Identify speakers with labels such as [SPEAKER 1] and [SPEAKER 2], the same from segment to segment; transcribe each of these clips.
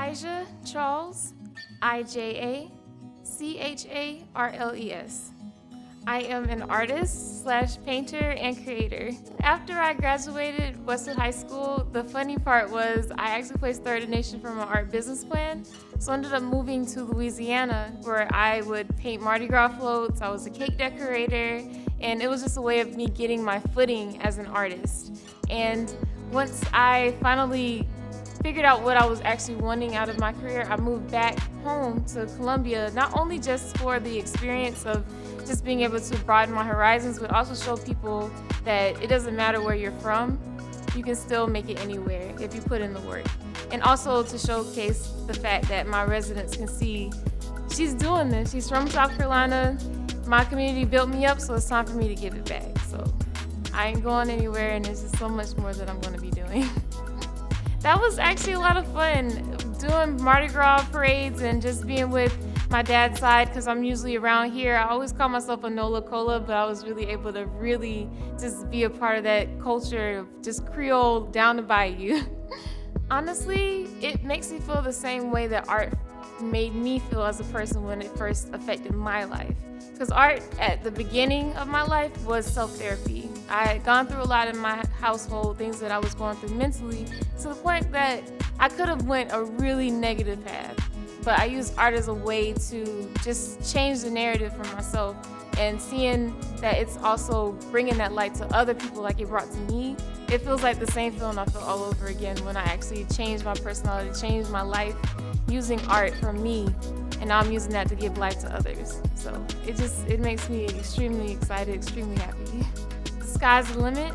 [SPEAKER 1] Ija Charles, Ija Charles. I am an artist / painter and creator. After I graduated Westwood High School, the funny part was I actually placed third in nation for my art business plan. So I ended up moving to Louisiana where I would paint Mardi Gras floats, I was a cake decorator, and it was just a way of me getting my footing as an artist. And once I finally figured out what I was actually wanting out of my career, I moved back home to Columbia, not only just for the experience of just being able to broaden my horizons, but also show people that it doesn't matter where you're from, you can still make it anywhere if you put in the work. And also to showcase the fact that my residents can see she's doing this. She's from South Carolina. My community built me up, so it's time for me to give it back. So I ain't going anywhere, and there's just so much more that I'm going to be doing. That was actually a lot of fun, doing Mardi Gras parades and just being with my dad's side, because I'm usually around here. I always call myself a Nola Cola, but I was really able to really just be a part of that culture of just Creole down the bayou. Honestly, it makes me feel the same way that art made me feel as a person when it first affected my life. Because art at the beginning of my life was self-therapy. I had gone through a lot in my household, things that I was going through mentally, to the point that I could have went a really negative path. But I used art as a way to just change the narrative for myself, and seeing that it's also bringing that light to other people like it brought to me, it feels like the same feeling I feel all over again when I actually changed my personality, changed my life using art for me, and now I'm using that to give life to others. So it makes me extremely excited, extremely happy. The sky's the limit.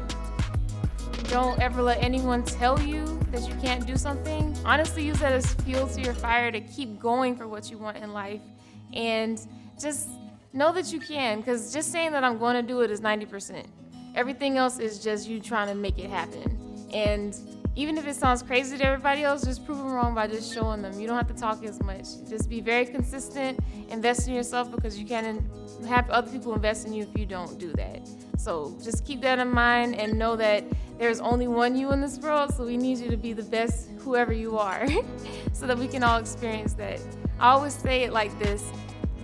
[SPEAKER 1] Don't ever let anyone tell you that you can't do something. Honestly, use that as fuel to your fire to keep going for what you want in life. And just know that you can, because just saying that I'm going to do it is 90%. Everything else is just you trying to make it happen. And even if it sounds crazy to everybody else, just prove them wrong by just showing them. You don't have to talk as much. Just be very consistent, invest in yourself, because you can't have other people invest in you if you don't do that. So just keep that in mind and know that there's only one you in this world, so we need you to be the best whoever you are so that we can all experience that. I always say it like this: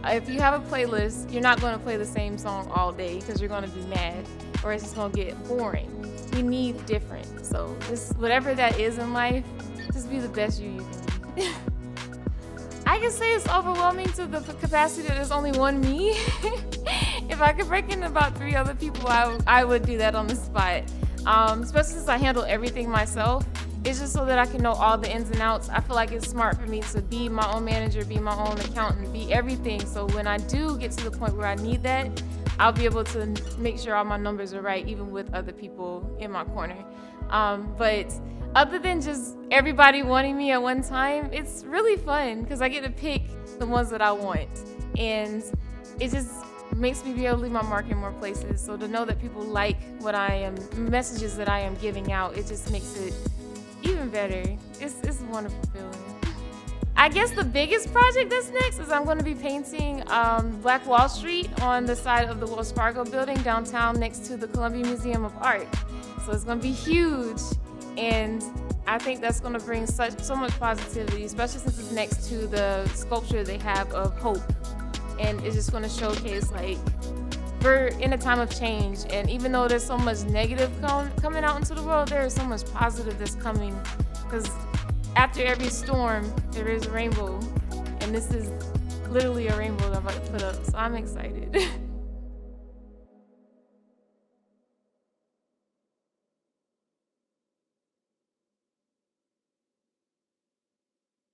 [SPEAKER 1] if you have a playlist, you're not going to play the same song all day because you're going to be mad, or it's just going to get boring. We need different. So just whatever that is in life, just be the best you can be. I can say it's overwhelming to the capacity that there's only one me. If I could break in about 3 other people, I would do that on the spot. Especially since I handle everything myself. It's just so that I can know all the ins and outs. I feel like it's smart for me to be my own manager, be my own accountant, be everything. So when I do get to the point where I need that, I'll be able to make sure all my numbers are right, even with other people in my corner. But other than just everybody wanting me at one time, it's really fun because I get to pick the ones that I want. And it just makes me be able to leave my mark in more places. So to know that people like what I am, messages that I am giving out, it just makes it even better. It's a wonderful feeling. I guess the biggest project that's next is I'm going to be painting Black Wall Street on the side of the Wells Fargo building downtown next to the Columbia Museum of Art. So it's going to be huge, and I think that's going to bring so much positivity, especially since it's next to the sculpture they have of hope. And it's just going to showcase, like, we're in a time of change, and even though there's so much negative coming out into the world, there is so much positive that's coming, because after every storm, there is a rainbow, and this is literally a rainbow that I'm about to put up, so I'm excited.